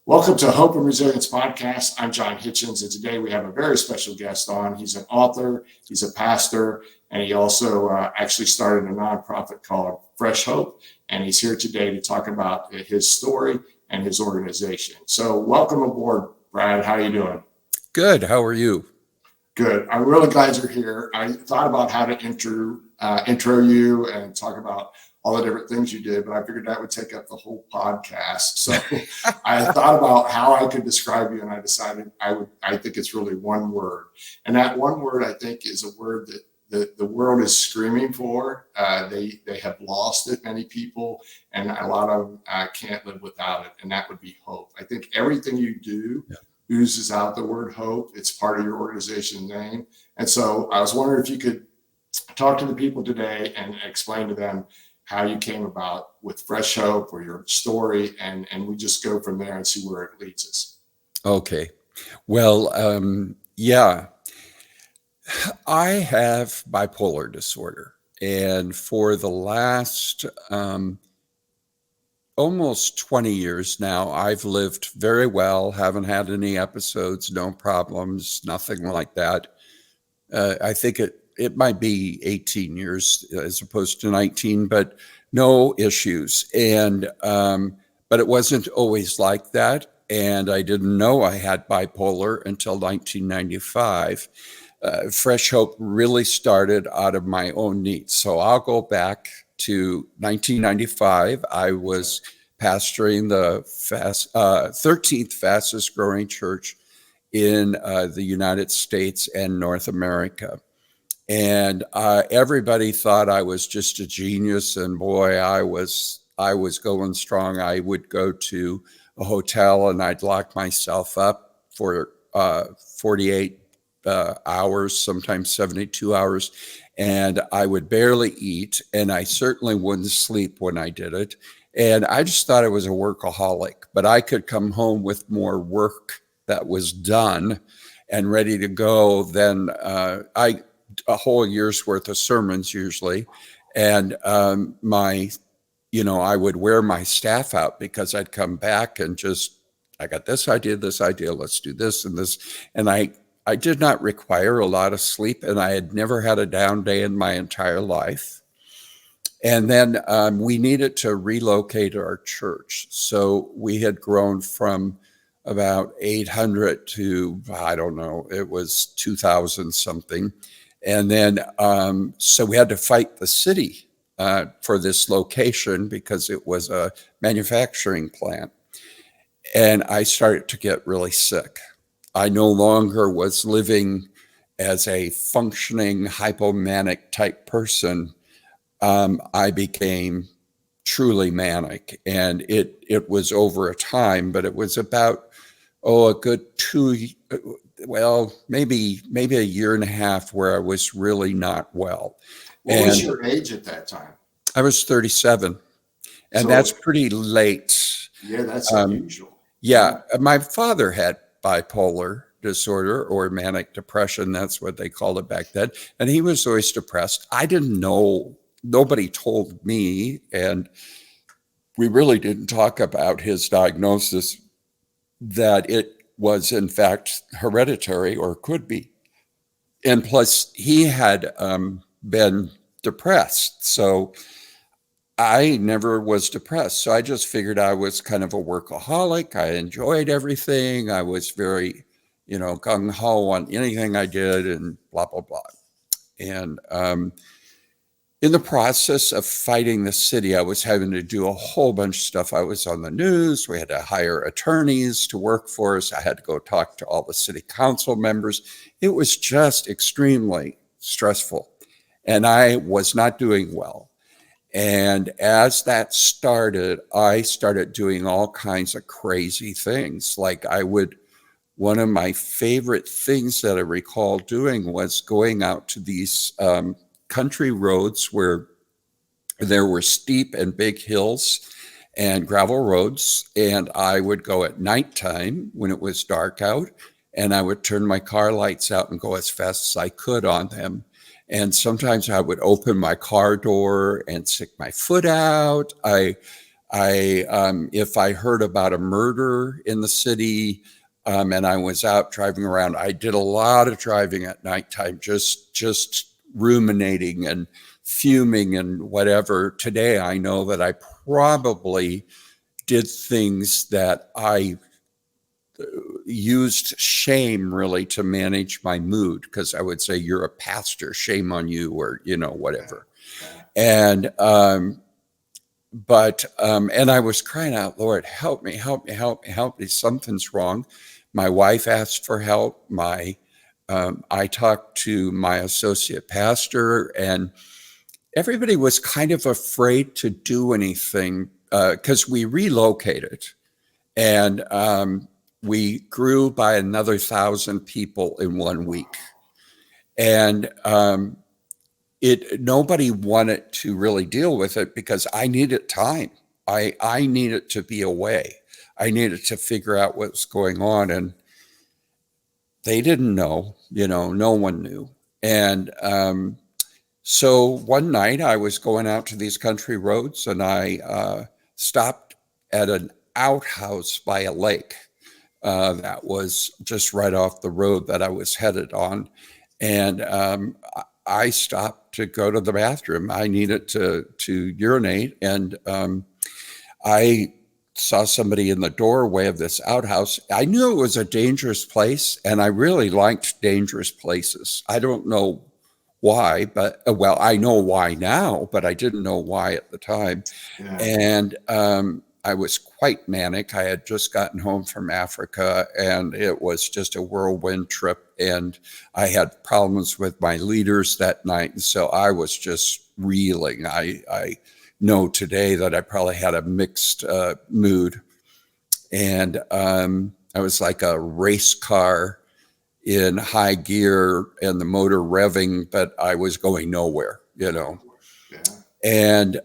Welcome to Hope and Resilience Podcast. I'm John Hitchens, and today we have a very special guest on. He's an author, he's a pastor, and he also actually started a nonprofit called Fresh Hope. And he's here today to talk about his story and his organization. So welcome aboard, Brad. How are you doing? Good. How are you? Good. I'm really glad you're here. I thought about how to intro you and talk about all the different things you did, but I figured that would take up the whole podcast. So I thought about how I could describe you, and I decided I think it's really one word. And that one word, I think, is a word that the world is screaming for. They have lost it, many people, and a lot of them can't live without it, and that would be hope. I think everything you do oozes out the word hope. It's part of your organization name. And so I was wondering if you could talk to the people today and explain to them how you came about with Fresh Hope or your story, and we just go from there and see where it leads us. Okay. Well, I have bipolar disorder. And for the last almost 20 years now, I've lived very well, haven't had any episodes, no problems, nothing like that. I think it might be 18 years as opposed to 19, but no issues. And, but it wasn't always like that. And I didn't know I had bipolar until 1995. Fresh Hope really started out of my own needs. So I'll go back to 1995. I was pastoring the 13th fastest growing church in the United States and North America. And everybody thought I was just a genius, and boy, I was going strong. I would go to a hotel and I'd lock myself up for 48 hours, sometimes 72 hours, and I would barely eat, and I certainly wouldn't sleep when I did it. And I just thought I was a workaholic, but I could come home with more work that was done and ready to go than a whole year's worth of sermons usually. And I would wear my staff out because I'd come back and I got this idea, let's do this and this. And I did not require a lot of sleep, and I had never had a down day in my entire life. And then we needed to relocate our church. So we had grown from about 800 to, I don't know, it was 2,000 something. And then, so we had to fight the city for this location because it was a manufacturing plant. And I started to get really sick. I no longer was living as a functioning hypomanic type person. I became truly manic, and it was over a time, but it was about, a good maybe a year and a half where I was really not well. What was your age at that time? I was 37, and that's pretty late. Yeah, that's unusual. Yeah, my father had bipolar disorder or manic depression. That's what they called it back then. And he was always depressed. I didn't know. Nobody told me, and we really didn't talk about his diagnosis, that it was in fact hereditary or could be. And plus he had been depressed. So I never was depressed. So I just figured I was kind of a workaholic. I enjoyed everything. I was very, gung-ho on anything I did and blah, blah, blah. And in the process of fighting the city, I was having to do a whole bunch of stuff. I was on the news. We had to hire attorneys to work for us. I had to go talk to all the city council members. It was just extremely stressful, and I was not doing well. And as that started, I started doing all kinds of crazy things. Like one of my favorite things that I recall doing was going out to these country roads where there were steep and big hills and gravel roads. And I would go at nighttime when it was dark out, and I would turn my car lights out and go as fast as I could on them. And sometimes I would open my car door and stick my foot out. If I heard about a murder in the city, and I was out driving around, I did a lot of driving at nighttime, just ruminating and fuming and whatever. Today, I know that I probably did things that I used shame really to manage my mood, because I would say, you're a pastor, shame on you, or, whatever. And, and I was crying out, Lord, help me, help me, help me, help me. Something's wrong. My wife asked for help. I talked to my associate pastor, and everybody was kind of afraid to do anything, because we relocated, and we grew by another 1,000 people in 1 week. And nobody wanted to really deal with it, because I needed time. I needed to be away. I needed to figure out what's going on. And they didn't know, no one knew. And so one night I was going out to these country roads, and I stopped at an outhouse by a lake that was just right off the road that I was headed on. And I stopped to go to the bathroom. I needed to urinate, and I saw somebody in the doorway of this outhouse. I knew it was a dangerous place, and I really liked dangerous places. I don't know why, but I know why now, but I didn't know why at the time. Yeah. And I was quite manic. I had just gotten home from Africa, and it was just a whirlwind trip, and I had problems with my leaders that night, and so I was just reeling. I know today that I probably had a mixed mood, and I was like a race car in high gear and the motor revving, but I was going nowhere, Yeah. And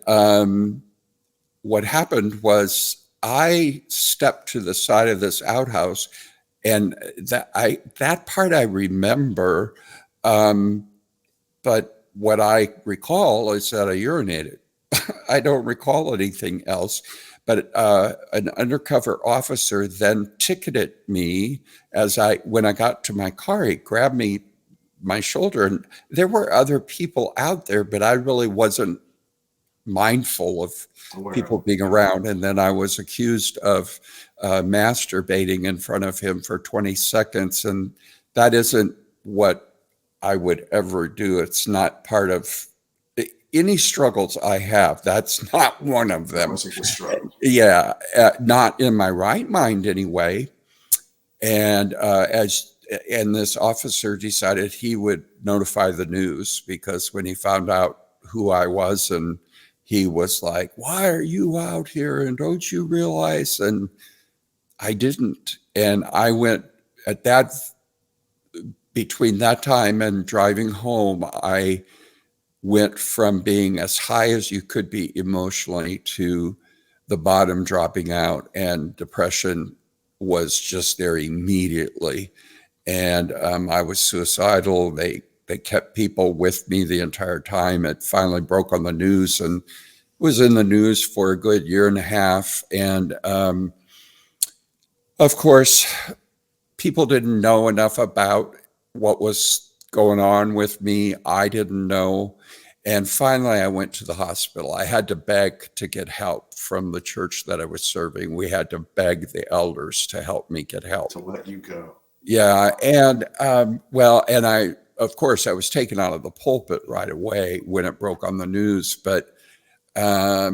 what happened was, I stepped to the side of this outhouse, and that part I remember, but what I recall is that I urinated. I don't recall anything else. But an undercover officer then ticketed me when I got to my car. He grabbed my shoulder, and there were other people out there, but I really wasn't mindful of people being around. And then I was accused of masturbating in front of him for 20 seconds. And that isn't what I would ever do. It's not part of any struggles I have. That's not one of them. Yeah, not in my right mind anyway. And this officer decided he would notify the news, because when he found out who I was, and he was like, "Why are you out here? And don't you realize?" And I didn't. And I went between that time and driving home, I went from being as high as you could be emotionally to the bottom, dropping out, and depression was just there immediately. And I was suicidal. They kept people with me the entire time. It finally broke on the news, and was in the news for a good year and a half. And of course, people didn't know enough about what was going on with me. I didn't know. And finally, I went to the hospital. I had to beg to get help from the church that I was serving. We had to beg the elders to help me get help. To let you go. Yeah. And and of course, I was taken out of the pulpit right away when it broke on the news. But I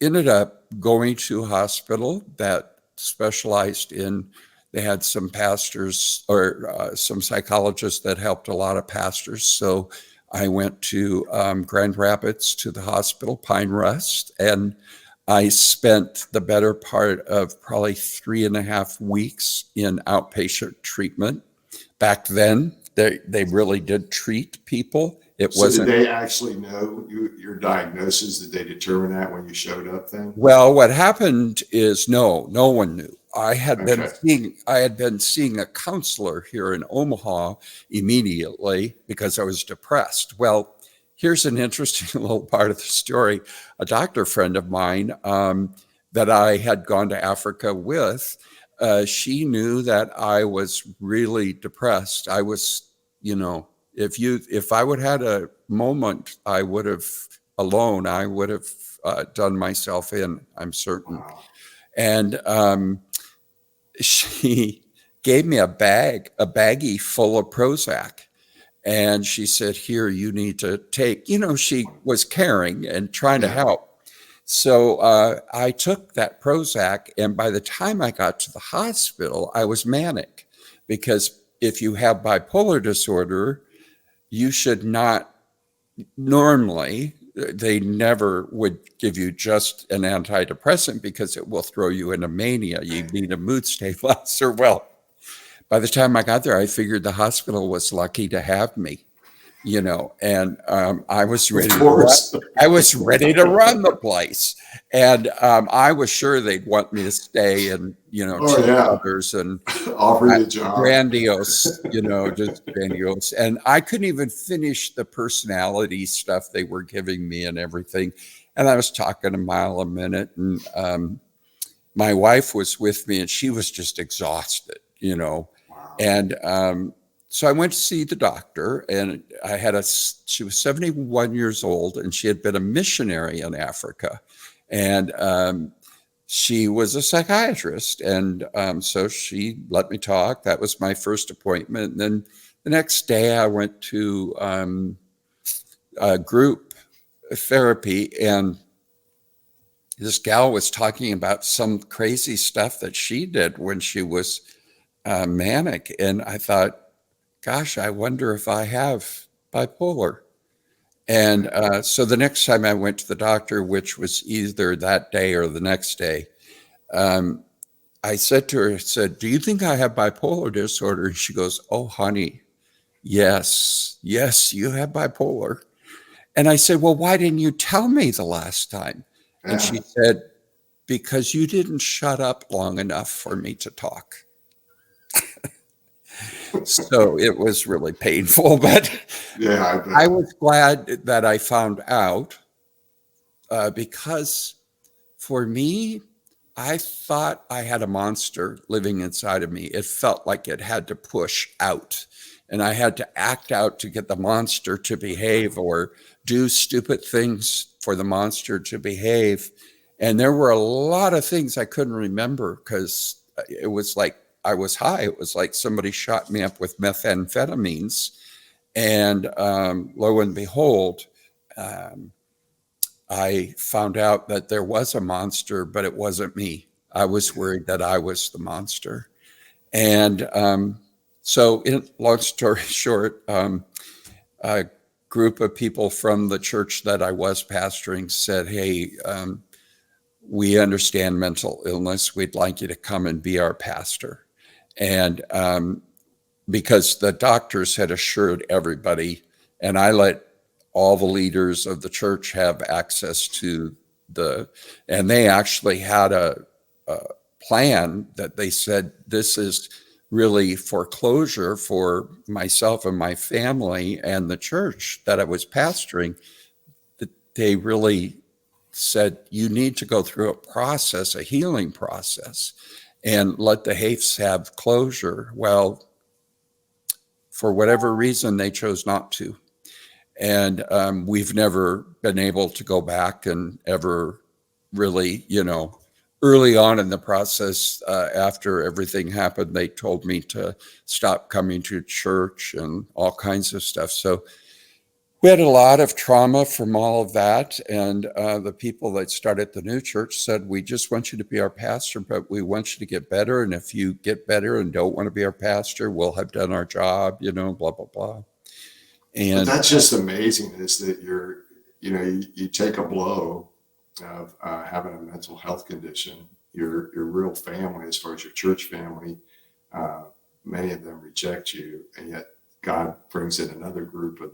ended up going to a hospital that specialized in, they had some pastors or some psychologists that helped a lot of pastors. So I went to Grand Rapids to the hospital, Pine Rest, and I spent the better part of probably 3.5 weeks in outpatient treatment. Back then, they really did treat people. Did they actually know your diagnosis? Did they determine that when you showed up then? Well, what happened is no one knew. I had been seeing a counselor here in Omaha immediately because I was depressed. Well, here's an interesting little part of the story. A doctor friend of mine that I had gone to Africa with, she knew that I was really depressed. I was, if I would have had a moment, I would have done myself in, I'm certain. Wow. And she gave me a baggie full of Prozac. And she said, here, you need to take, she was caring and trying to help. So I took that Prozac, and by the time I got to the hospital, I was manic, because if you have bipolar disorder, you should not normally, they never would give you just an antidepressant because it will throw you into mania. You need a mood stabilizer. Well, by the time I got there, I figured the hospital was lucky to have me, and I was ready. I was ready to run the place, and I was sure they'd want me to stay and others and offer you a job. Grandiose, just grandiose. And I couldn't even finish the personality stuff they were giving me and everything. And I was talking a mile a minute, and my wife was with me, and she was just exhausted, Wow. And so I went to see the doctor, and she was 71 years old, and she had been a missionary in Africa. And she was a psychiatrist. And so she let me talk. That was my first appointment. And then the next day I went to group therapy, and this gal was talking about some crazy stuff that she did when she was manic. And I thought, gosh, I wonder if I have bipolar. And so the next time I went to the doctor, which was either that day or the next day, I said to her, do you think I have bipolar disorder? And she goes, oh, honey, yes, you have bipolar. And I said, well, why didn't you tell me the last time? Yeah. And she said, because you didn't shut up long enough for me to talk. So it was really painful, but yeah, I was glad that I found out because for me, I thought I had a monster living inside of me. It felt like it had to push out, and I had to act out to get the monster to behave or do stupid things for the monster to behave. And there were a lot of things I couldn't remember because it was like I was high. It was like somebody shot me up with methamphetamines. And lo and behold, I found out that there was a monster, but it wasn't me. I was worried that I was the monster. And so long story short, a group of people from the church that I was pastoring said, hey, we understand mental illness. We'd like you to come and be our pastor. And because the doctors had assured everybody, and I let all the leaders of the church have access to and they actually had a plan that they said, this is really foreclosure for myself and my family and the church that I was pastoring. That they really said, you need to go through a process, a healing process, and let the Hoefs have closure. Well, for whatever reason, they chose not to. And we've never been able to go back and ever really, early on in the process, after everything happened, they told me to stop coming to church and all kinds of stuff. So we had a lot of trauma from all of that. And the people that started the new church said, we just want you to be our pastor, but we want you to get better. And if you get better and don't want to be our pastor, we'll have done our job, blah, blah, blah. And but that's just amazing, is that you take a blow of having a mental health condition, your real family, as far as your church family, many of them reject you, and yet God brings in another group of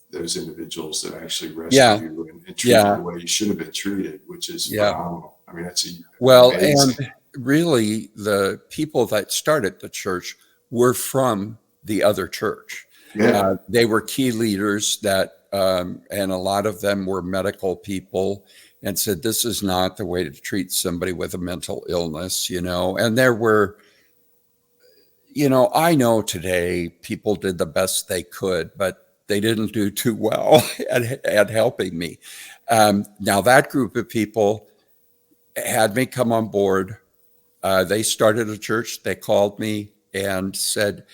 those individuals that actually rescue you and treat you the way you should have been treated, which is phenomenal. I mean, that's amazing. And really the people that started the church were from the other church. Yeah. They were key leaders that and a lot of them were medical people, and said, this is not the way to treat somebody with a mental illness, and there were, I know today people did the best they could, but they didn't do too well at helping me. Now that group of people had me come on board. They started a church. They called me and said,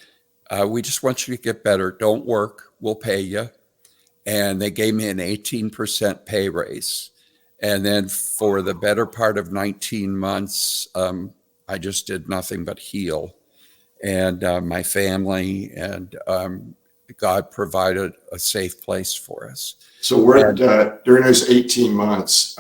we just want you to get better. Don't work. We'll pay you. And they gave me an 18% pay raise. And then for the better part of 19 months, I just did nothing but heal. And my family and God provided a safe place for us. So during those 18 months,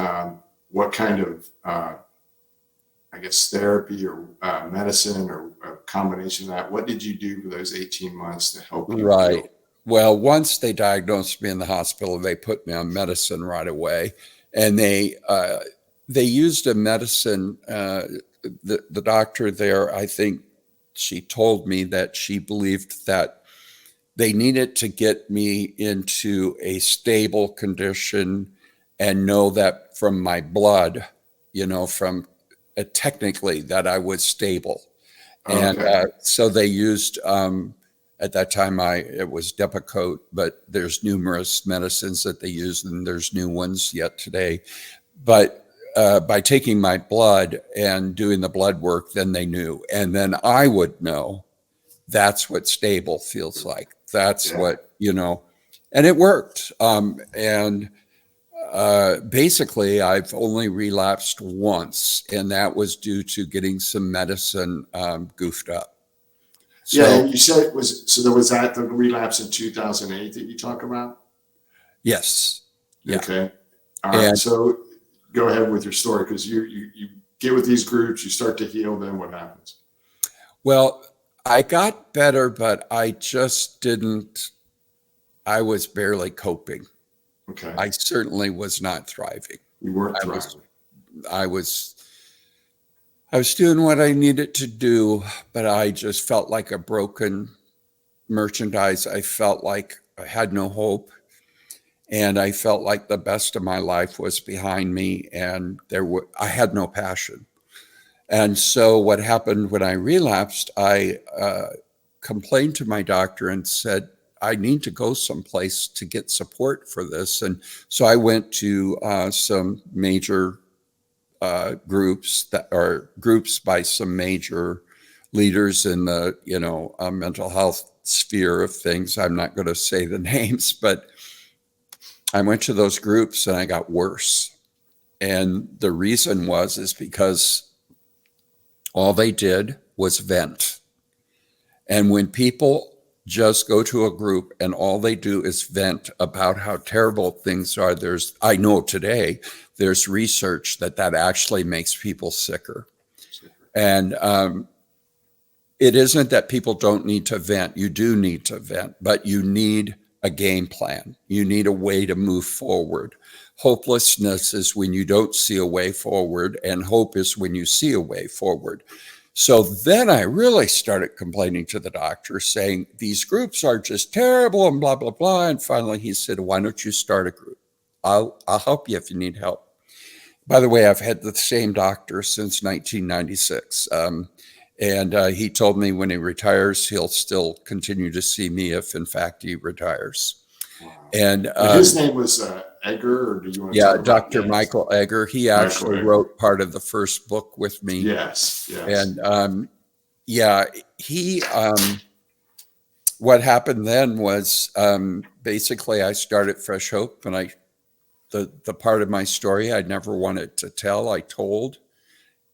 what kind of, I guess, therapy or medicine or a combination of that, what did you do for those 18 months to help you Right. heal? Well, once they diagnosed me in the hospital, they put me on medicine right away. And they used a medicine, the doctor there, I think she told me that she believed that they needed to get me into a stable condition and know that from my blood, from technically that I was stable. And Okay. so they used, at that time, it was Depakote, but there's numerous medicines that they use, and there's new ones yet today. But by taking my blood and doing the blood work, then they knew. And then I would know that's what stable feels like. That's what, and it worked. And basically, I've only relapsed once, and that was due to getting some medicine goofed up. Yeah, So, and you said it was, so there was the relapse in 2008 that you talk about? yes. Yeah. Okay. All right. And So go ahead with your story, because you get with these groups, you start to heal, then what happens? well, I got better, but I just didn't, I was barely coping. Okay. I certainly was not thriving. You weren't I was, thriving. I was, I was doing what I needed to do, but I just felt like a broken merchandise. I felt like I had no hope, and I felt like the best of my life was behind me, and I had no passion. And so what happened when I relapsed, I complained to my doctor and said, I need to go someplace to get support for this. And so I went to some major groups that are groups by some major leaders in the mental health sphere of things. I'm not going to say the names, but I went to those groups and I got worse. And the reason is because all they did was vent. And when people just go to a group and all they do is vent about how terrible things are, I know today, there's research that actually makes people sicker. And it isn't that people don't need to vent. You do need to vent, but you need a game plan. You need a way to move forward. Hopelessness is when you don't see a way forward, and hope is when you see a way forward. So then I really started complaining to the doctor, saying, these groups are just terrible and blah, blah, blah. And finally he said, why don't you start a group? I'll help you if you need help. By the way, I've had the same doctor since 1996. And he told me when he retires, he'll still continue to see me if, in fact, he retires. Wow. And his name was Edgar, or do you want to yeah, talk about Dr. Michael Egger. He actually wrote part of the first book with me. Yes. And yeah, he, what happened then was basically I started Fresh Hope, and the part of my story I never wanted to tell, I told.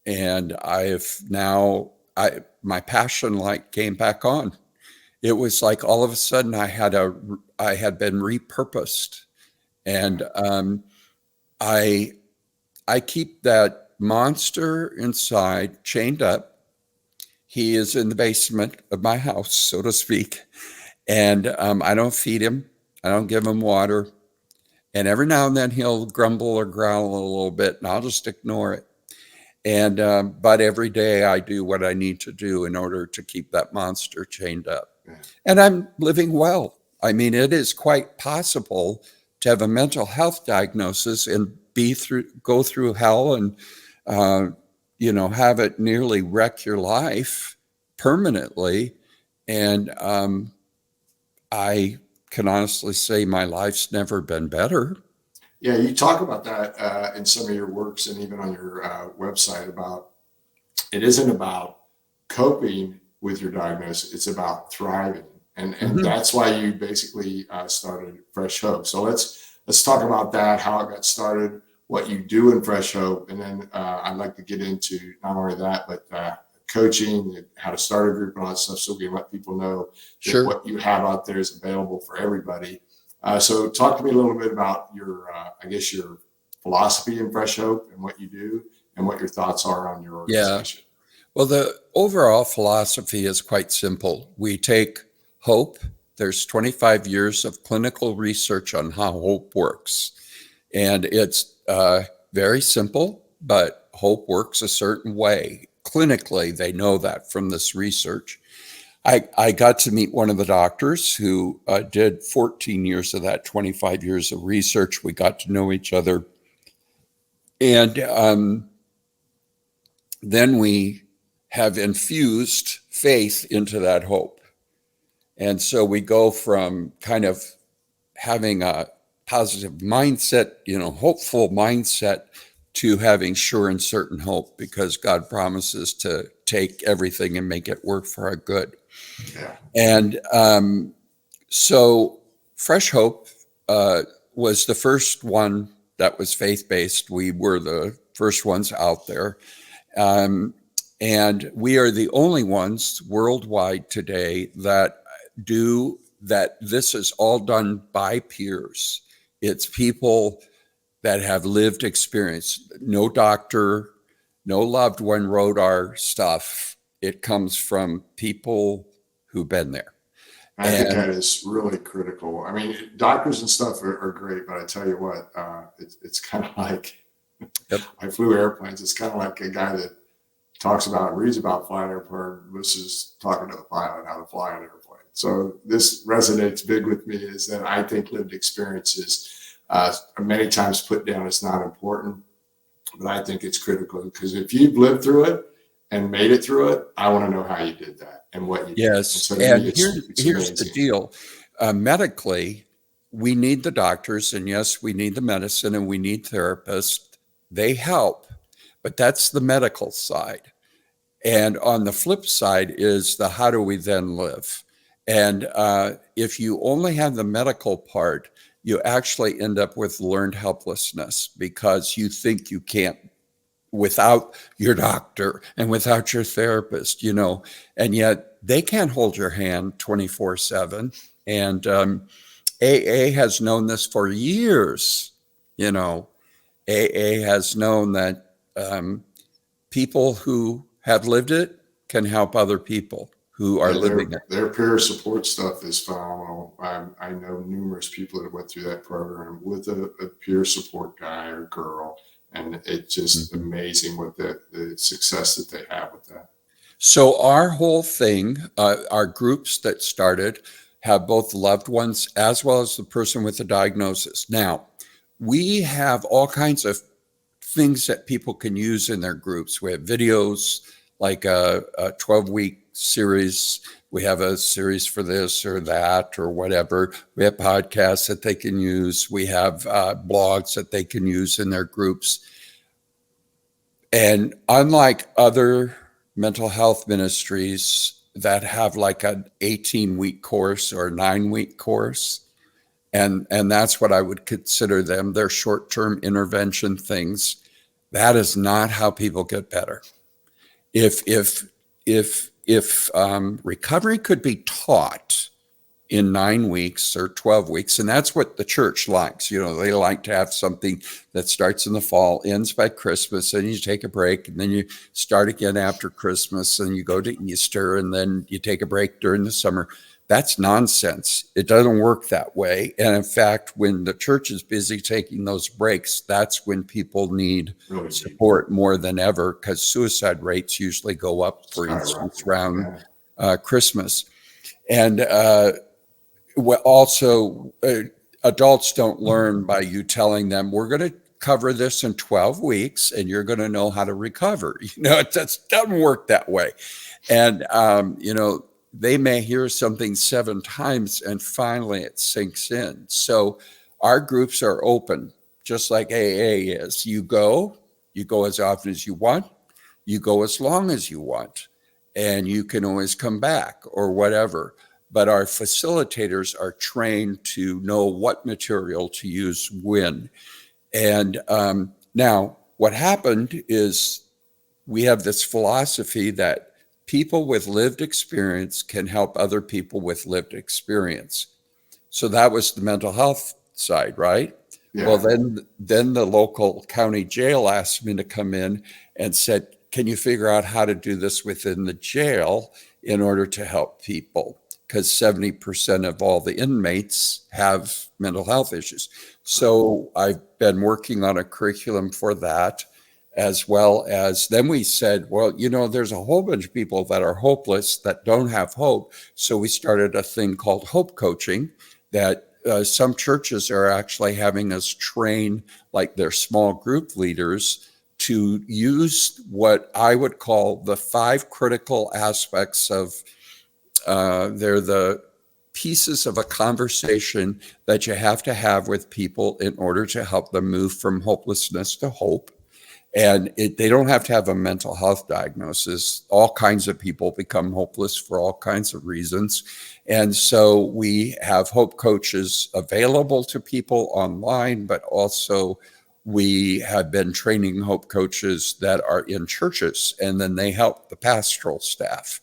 And my passion light came back on. It was like all of a sudden I had been repurposed. And I keep that monster inside, chained up. He is in the basement of my house, so to speak. And I don't feed him. I don't give him water. And every now and then he'll grumble or growl a little bit, and I'll just ignore it. And but every day I do what I need to do in order to keep that monster chained up. And I'm living well. I mean, it is quite possible to have a mental health diagnosis and go through hell and, have it nearly wreck your life permanently. And I can honestly say my life's never been better. Yeah, you talk about that in some of your works and even on your website about it isn't about coping with your diagnosis, it's about thriving. And that's why you basically started Fresh Hope. So let's talk about that, how it got started, what you do in Fresh Hope, and then I'd like to get into not only that, but coaching, how to start a group and all that stuff, so we can let people know that what you have out there is available for everybody. So talk to me a little bit about your, your philosophy in Fresh Hope and what you do and what your thoughts are on your organization. Well, the overall philosophy is quite simple. We take hope. There's 25 years of clinical research on how hope works. And it's very simple, but hope works a certain way. Clinically, they know that from this research. I got to meet one of the doctors who did 14 years of that 25 years of research. We got to know each other. And then we have infused faith into that hope. And so we go from kind of having a positive mindset, hopeful mindset, to having sure and certain hope, because God promises to take everything and make it work for our good. Yeah. And so Fresh Hope was the first one that was faith-based. We were the first ones out there. And we are the only ones worldwide today that do that. This is all done by peers. It's people that have lived experience. No doctor, no loved one wrote our stuff. It comes from people who've been there. I think that is really critical. I mean, doctors and stuff are great, but I tell you what, it's kind of like, I flew airplanes. It's kind of like a guy that reads about flying an airplane versus talking to the pilot how to fly an airplane. So this resonates big with me, is that I think lived experiences many times put down as not important, but I think it's critical, because if you've lived through it and made it through it, I want to know how you did that and what you did. Yes, and here's the deal. Medically, we need the doctors, and yes, we need the medicine, and we need therapists. They help, but that's the medical side. And on the flip side is the how do we then live? And if you only have the medical part, you actually end up with learned helplessness, because you think you can't without your doctor and without your therapist, and yet they can't hold your hand 24/7. And AA has known this for years. AA has known that people who have lived it can help other people who are living it. Their peer support stuff is phenomenal. I know numerous people that went through that program with a peer support guy or girl, and it's just amazing what the success that they have with that. So our whole thing, our groups that started, have both loved ones as well as the person with the diagnosis. Now, we have all kinds of things that people can use in their groups. We have videos, like a 12-week series. We have a series for this or that or whatever. We have podcasts that they can use. We have blogs that they can use in their groups. And unlike other mental health ministries that have like an 18-week course or a 9-week course, and that's what I would consider them, their short-term intervention things, that is not how people get better. If recovery could be taught in 9 weeks or 12 weeks, and that's what the church likes. They like to have something that starts in the fall, ends by Christmas, and you take a break, and then you start again after Christmas, and you go to Easter, and then you take a break during the summer. That's nonsense. It doesn't work that way. And in fact, when the church is busy taking those breaks, that's when people need support more than ever, because suicide rates usually go up, for instance, around Christmas. And also, adults don't learn by you telling them, we're going to cover this in 12 weeks and you're going to know how to recover. It just doesn't work that way. And, they may hear something 7 times and finally it sinks in. So our groups are open, just like AA is. You go as often as you want, you go as long as you want, and you can always come back or whatever. But our facilitators are trained to know what material to use when. And now what happened is we have this philosophy that people with lived experience can help other people with lived experience. So that was the mental health side, right? Yeah. Well, then the local county jail asked me to come in and said, can you figure out how to do this within the jail in order to help people? Because 70% of all the inmates have mental health issues. So I've been working on a curriculum for that, as well as then we said, well, there's a whole bunch of people that are hopeless, that don't have hope. So we started a thing called hope coaching that some churches are actually having us train like their small group leaders to use what I would call the 5 critical aspects of, they're the pieces of a conversation that you have to have with people in order to help them move from hopelessness to hope. And they don't have to have a mental health diagnosis. All kinds of people become hopeless for all kinds of reasons. And so we have hope coaches available to people online, but also we have been training hope coaches that are in churches, and then they help the pastoral staff.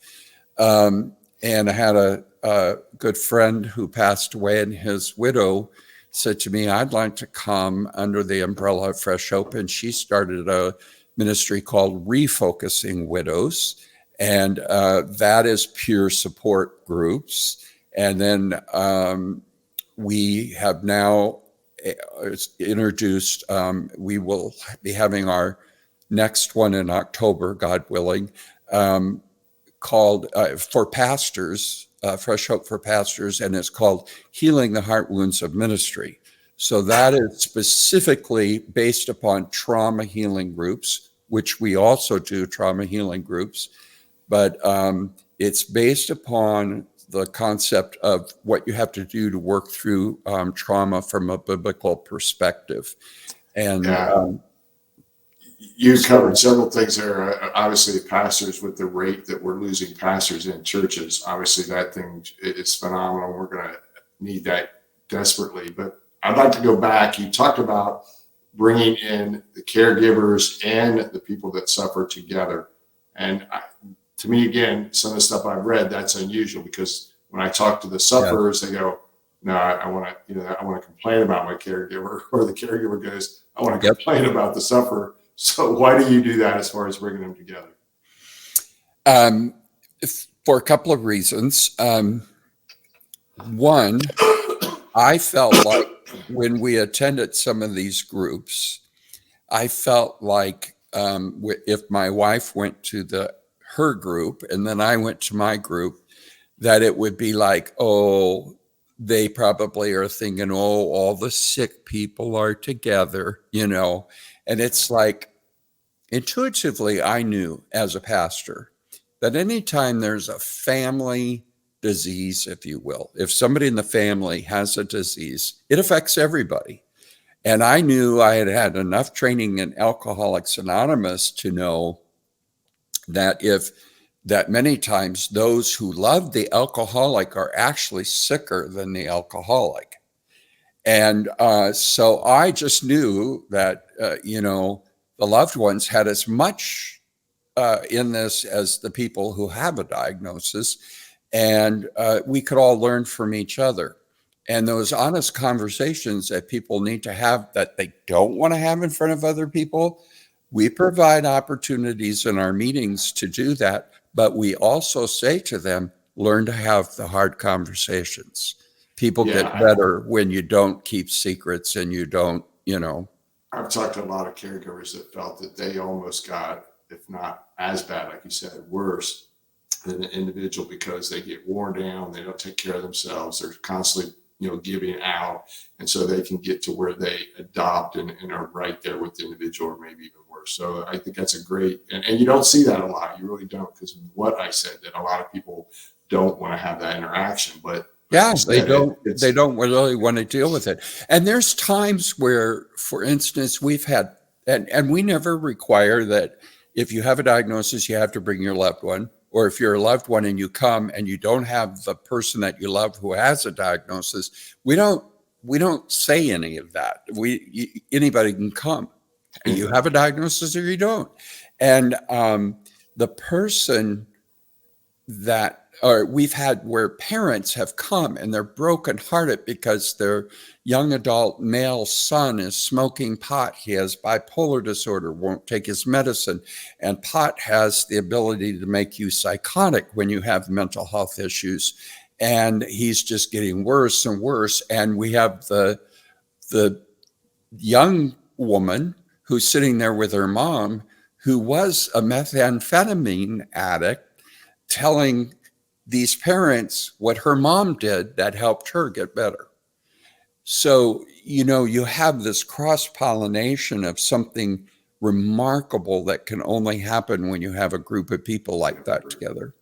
And I had a good friend who passed away, and his widow said to me, I'd like to come under the umbrella of Fresh Hope. And she started a ministry called Refocusing Widows. And that is peer support groups. And then we have now introduced, we will be having our next one in October, God willing, called for pastors, Fresh Hope for Pastors, and it's called Healing the Heart Wounds of Ministry. So that is specifically based upon trauma healing groups, which we also do trauma healing groups, but it's based upon the concept of what you have to do to work through trauma from a biblical perspective. And you covered several things there. Obviously, pastors, with the rate that we're losing pastors in churches, obviously that thing is phenomenal. We're going to need that desperately. But I'd like to go back. You talked about bringing in the caregivers and the people that suffer together. And to me, again, some of the stuff I've read, that's unusual, because when I talk to the sufferers, they go, no, I want to complain about my caregiver, or the caregiver goes, I want to complain about the sufferer. So why do you do that as far as bringing them together? For a couple of reasons. One, I felt like when we attended some of these groups, I felt like if my wife went to her group and then I went to my group, that it would be like, oh, they probably are thinking, oh, all the sick people are together, and it's like, intuitively, I knew as a pastor that anytime there's a family disease, if you will, if somebody in the family has a disease, it affects everybody. And I knew I had had enough training in Alcoholics Anonymous to know that that many times those who love the alcoholic are actually sicker than the alcoholic. And so I just knew that, the loved ones had as much in this as the people who have a diagnosis, and we could all learn from each other. And those honest conversations that people need to have that they don't want to have in front of other people, we provide opportunities in our meetings to do that. But we also say to them, learn to have the hard conversations. People get better when you don't keep secrets and you don't, I've talked to a lot of caregivers that felt that they almost got, if not as bad, like you said, worse than the individual, because they get worn down, they don't take care of themselves, they're constantly giving out, and so they can get to where they adopt and are right there with the individual, or maybe even worse. So I think that's a great, and you don't see that a lot. You really don't, because of what I said, that a lot of people don't want to have that interaction, but Yeah, they said, don't. They don't really want to deal with it. And there's times where, for instance, we've had, and we never require that if you have a diagnosis, you have to bring your loved one, or if you're a loved one and you come and you don't have the person that you love who has a diagnosis, we don't say any of that. Anybody can come. You have a diagnosis or you don't, and the person that, or we've had where parents have come and they're brokenhearted because their young adult male son is smoking pot. He has bipolar disorder, won't take his medicine, and pot has the ability to make you psychotic when you have mental health issues. And he's just getting worse and worse. And we have the young woman who's sitting there with her mom, who was a methamphetamine addict, telling these parents what her mom did that helped her get better. So, you have this cross-pollination of something remarkable that can only happen when you have a group of people like that together.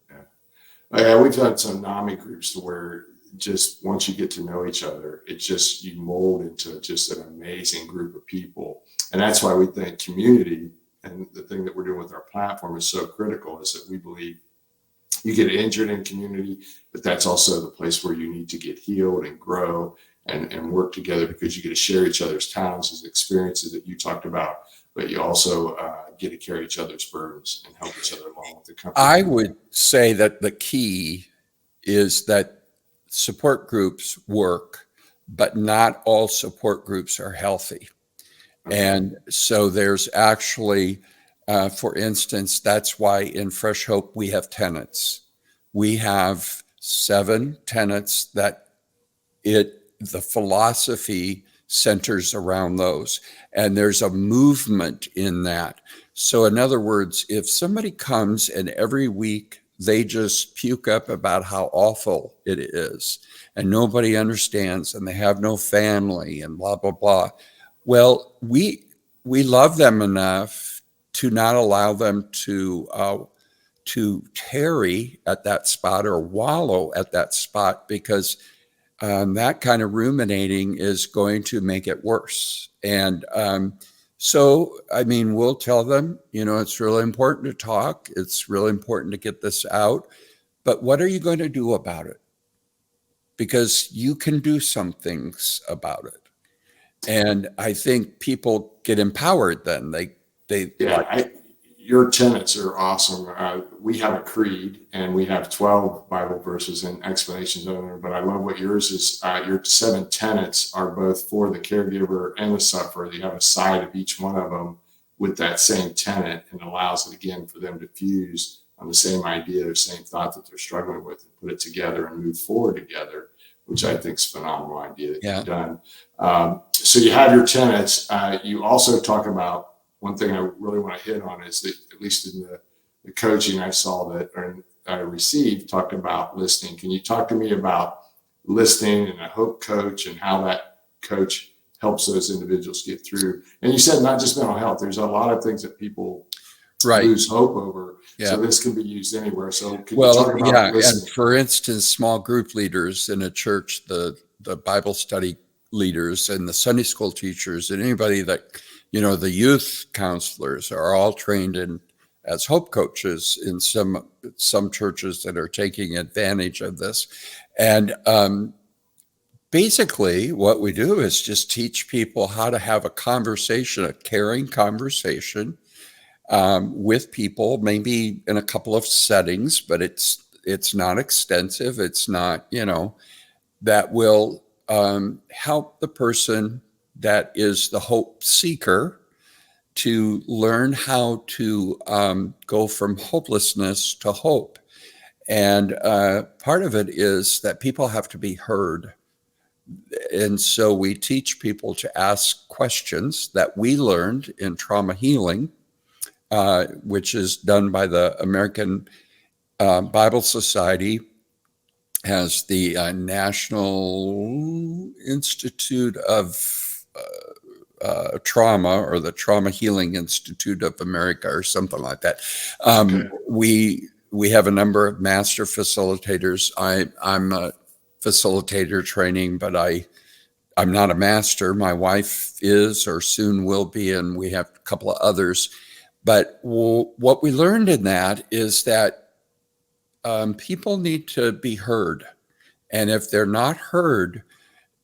Yeah, we've done some NAMI groups to where just once you get to know each other, it's just, you mold into just an amazing group of people. And that's why we think community, and the thing that we're doing with our platform, is so critical, is that we believe you get injured in community, but that's also the place where you need to get healed and grow and work together, because you get to share each other's talents and experiences that you talked about, but you also get to carry each other's burdens and help each other along with the company. I would say that the key is that support groups work, but not all support groups are healthy. Okay. And so there's actually, for instance, that's why in Fresh Hope we have tenets. We have 7 tenets that the philosophy centers around those. And there's a movement in that. So in other words, if somebody comes and every week they just puke up about how awful it is, and nobody understands, and they have no family, and blah, blah, blah. Well, we love them enough to not allow them to tarry at that spot or wallow at that spot, because that kind of ruminating is going to make it worse. And so, we'll tell them, it's really important to talk. It's really important to get this out. But what are you going to do about it? Because you can do some things about it. And I think people get empowered then. Your tenets are awesome. We have a creed, and we have 12 Bible verses and explanations of them, but I love what yours is. Your 7 tenets are both for the caregiver and the sufferer. You have a side of each one of them with that same tenet, and allows it again for them to fuse on the same idea or same thought that they're struggling with, and put it together and move forward together, which I think is a phenomenal idea that you've done. So you have your tenets. You also talk about, one thing I really want to hit on is that, at least in the coaching I saw that, or I received, talked about listening. Can you talk to me about listening and a hope coach, and how that coach helps those individuals get through? And you said not just mental health. There's a lot of things that people lose hope over. Yeah. So this can be used anywhere. So can you talk about listening? And for instance, small group leaders in a church, the Bible study leaders and the Sunday school teachers, and anybody that, the youth counselors are all trained as hope coaches in some churches that are taking advantage of this. And basically what we do is just teach people how to have a conversation, a caring conversation with people, maybe in a couple of settings, but it's not extensive. It's not, that will help the person that is the hope seeker to learn how to go from hopelessness to hope. And part of it is that people have to be heard. And so we teach people to ask questions that we learned in trauma healing, which is done by the American Bible Society. has the National Institute of Trauma, or the Trauma Healing Institute of America, or something like that. Okay. We have a number of master facilitators. I'm a facilitator training, but I'm not a master. My wife is, or soon will be, and we have a couple of others. But what we learned in that is that people need to be heard. And if they're not heard,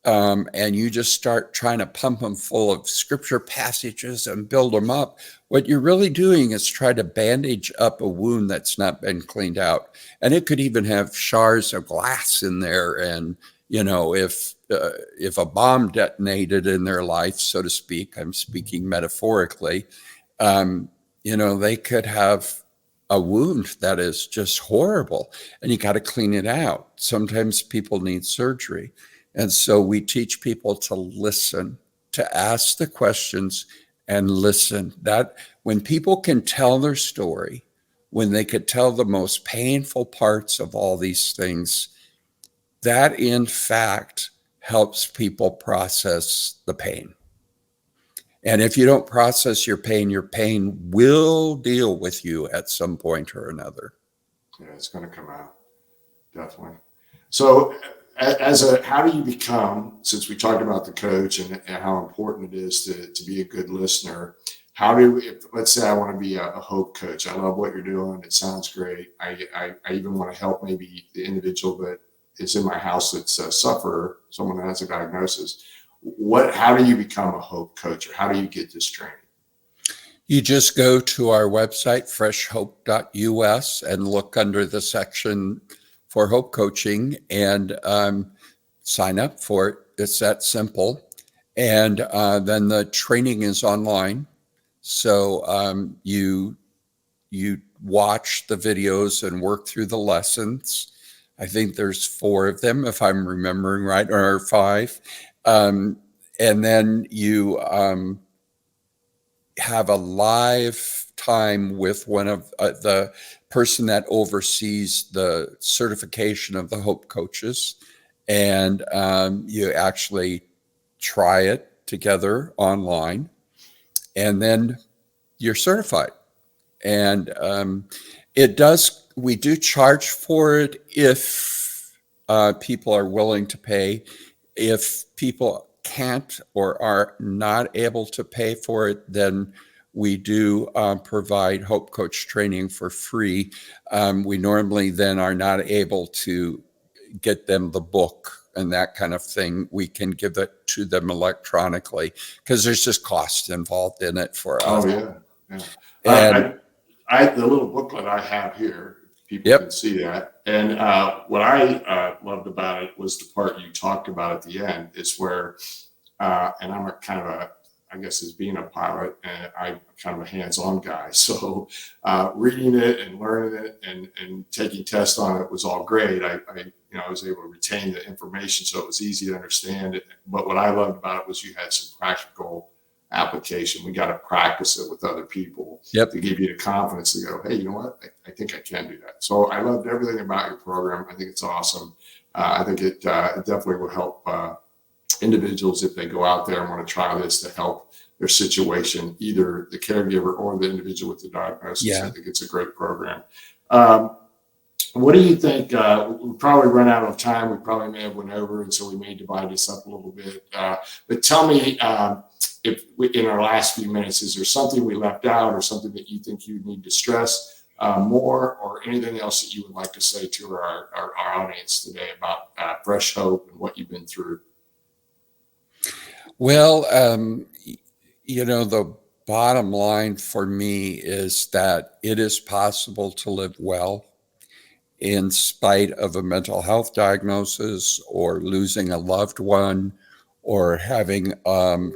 and you just start trying to pump them full of scripture passages and build them up, what you're really doing is try to bandage up a wound that's not been cleaned out. And it could even have shards of glass in there. And, if a bomb detonated in their life, so to speak, I'm speaking metaphorically, they could have a wound that is just horrible, and you got to clean it out. Sometimes people need surgery. And so we teach people to listen, to ask the questions and listen. That when people can tell their story, when they could tell the most painful parts of all these things, that in fact helps people process the pain. And if you don't process your pain will deal with you at some point or another. Yeah, it's going to come out. Definitely. So how do you become, since we talked about the coach and how important it is to be a good listener, let's say I want to be a hope coach. I love what you're doing. It sounds great. I even want to help maybe the individual that is in my house that's a sufferer, someone that has a diagnosis. How do you become a hope coach, or how do you get this training? You just go to our website, freshhope.us, and look under the section for hope coaching and sign up for it. It's that simple. And then the training is online. So you watch the videos and work through the lessons. I think there's 4 of them, if I'm remembering right, or 5. And then you have a live time with one of the person that oversees the certification of the Hope coaches. And you actually try it together online, and then you're certified. And we do charge for it if people are willing to pay. If people can't or are not able to pay for it, then we do provide Hope Coach training for free. We normally then are not able to get them the book and that kind of thing. We can give it to them electronically because there's just cost involved in it for us. Oh, yeah. And the little booklet I have here, people Yep. can see that. And what I loved about it was the part you talked about at the end, is where, and I'm I guess as being a pilot, and I'm kind of a hands-on guy. So reading it and learning it and taking tests on it was all great. I was able to retain the information, so it was easy to understand it. But what I loved about it was you had some practical application. We got to practice it with other people Yep. to give you the confidence to go, hey, you know what? I think I can do that. So I loved everything about your program. I think it's awesome. I think it definitely will help individuals if they go out there and want to try this to help their situation, either the caregiver or the individual with the diagnosis. Yeah. I think it's a great program. What do you think? We probably run out of time. We probably may have went over, and so we may divide this up a little bit. But tell me, in our last few minutes, is there something we left out, or something that you think you need to stress more, or anything else that you would like to say to our audience today about Fresh Hope and what you've been through? Well, the bottom line for me is that it is possible to live well in spite of a mental health diagnosis, or losing a loved one, or having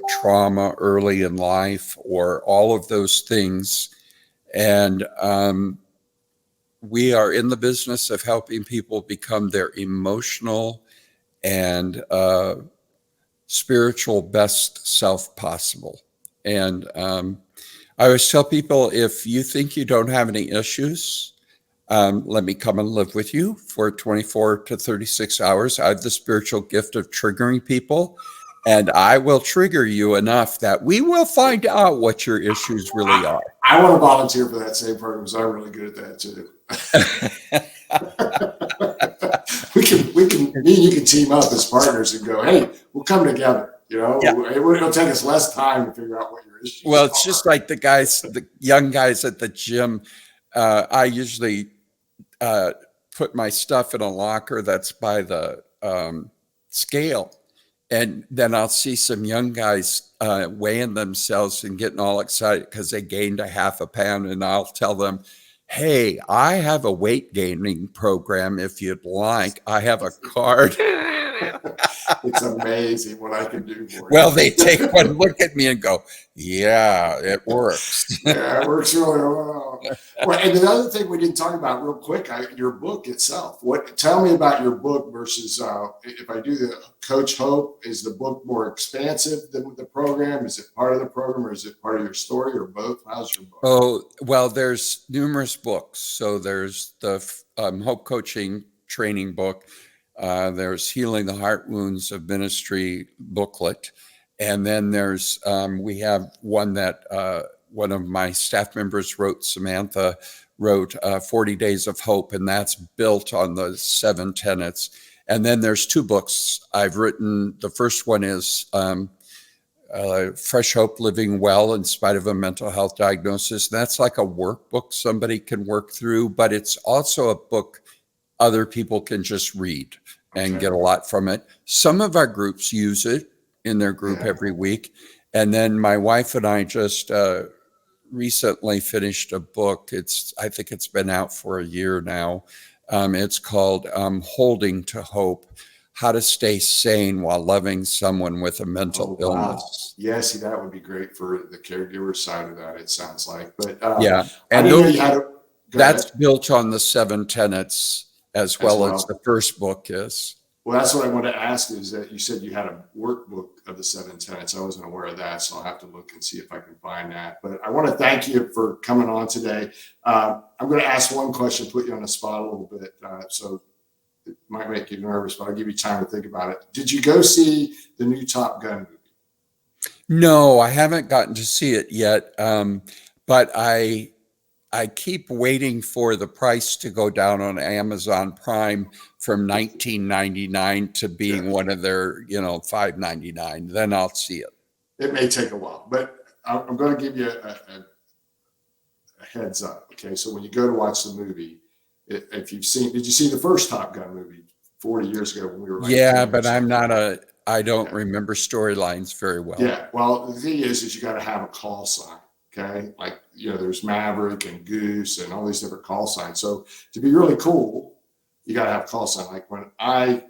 trauma early in life, or all of those things. And we are in the business of helping people become their emotional and spiritual best self possible. And I always tell people, if you think you don't have any issues, let me come and live with you for 24 to 36 hours. I have the spiritual gift of triggering people, and I will trigger you enough that we will find out what your issues really are. I want to volunteer for that same program because I'm really good at that too. we can, me and you can team up as partners and go, hey, we'll come together. It'll take us less time to figure out what your issues are. Well, it's just like the young guys at the gym. I usually put my stuff in a locker that's by the scale. And then I'll see some young guys weighing themselves and getting all excited because they gained a half a pound. And I'll tell them, hey, I have a weight gaining program. If you'd like, I have a card. It's amazing what I can do for you. Well, they take one look at me and go, yeah, it works. Yeah, it works really well. Well, and the other thing we didn't talk about real quick, your book itself. Tell me about your book versus if I do the Coach Hope, is the book more expansive than the program? Is it part of the program or is it part of your story or both? How's your book? Oh, well, there's numerous books. So there's the Hope Coaching Training book. There's Healing the Heart Wounds of Ministry booklet. And then there's, we have one that one of my staff members wrote, Samantha wrote 40 Days of Hope, and that's built on the 7 tenets. And then there's 2 books I've written. The first one is Fresh Hope, Living Well in Spite of a Mental Health Diagnosis. That's like a workbook somebody can work through, but it's also a book other people can just read and get a lot from it. Some of our groups use it in their group every week. And then my wife and I just recently finished a book. I think it's been out for a year now. It's called Holding to Hope, How to Stay Sane While Loving Someone with a Mental Illness. Yeah, see, that would be great for the caregiver side of that, it sounds like. But yeah, and that's built on the 7 tenets as well as the first book is. Well, that's what I wanted to ask is that you said you had a workbook of the 7 tenets. I wasn't aware of that, so I'll have to look and see if I can find that. But I want to thank you for coming on today. I'm going to ask one question, put you on the spot a little bit, so it might make you nervous, but I'll give you time to think about it. Did you go see the new Top Gun movie? No, I haven't gotten to see it yet, but I keep waiting for the price to go down on Amazon Prime from $19.99 to being one of their, $5.99. Then I'll see it. It may take a while, but I'm going to give you a heads up. Okay, so when you go to watch the movie, did you see the first Top Gun movie 40 years ago when we were? But I don't remember storylines very well. Yeah, well, the thing is you got to have a call sign. Okay, like there's Maverick and Goose and all these different call signs. So to be really cool, you got to have a call sign. Like when I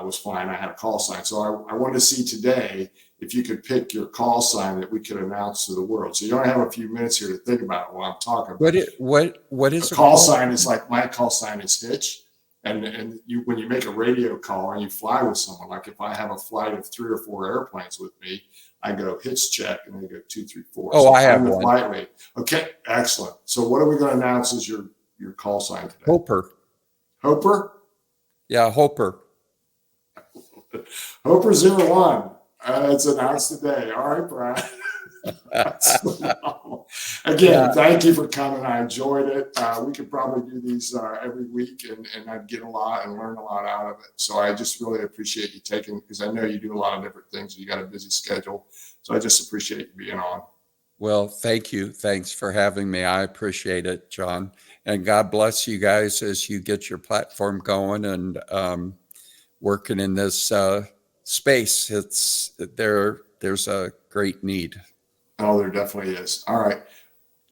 was flying, I had a call sign. So I wanted to see today if you could pick your call sign that we could announce to the world. So you only have a few minutes here to think about it while I'm talking. What is a call sign? Is like my call sign is Hitch. And when you make a radio call and you fly with someone, like if I have a flight of 3 or 4 airplanes with me, I go Hitch check and they go 2, 3, 4. Oh, so I have one. Lightweight. Okay, excellent. So what are we going to announce as your call sign today? Hoper. Hoper? Yeah, Hoper. Hoper 01. It's announced today. All right, Brad. Again, thank you for coming. I enjoyed it. We could probably do these every week and I'd get a lot and learn a lot out of it. So I just really appreciate you taking, because I know you do a lot of different things. You got a busy schedule. So I just appreciate you being on. Well, thank you. Thanks for having me. I appreciate it, John. And God bless you guys as you get your platform going and working in this space. There's a great need. Oh, there definitely is. All right.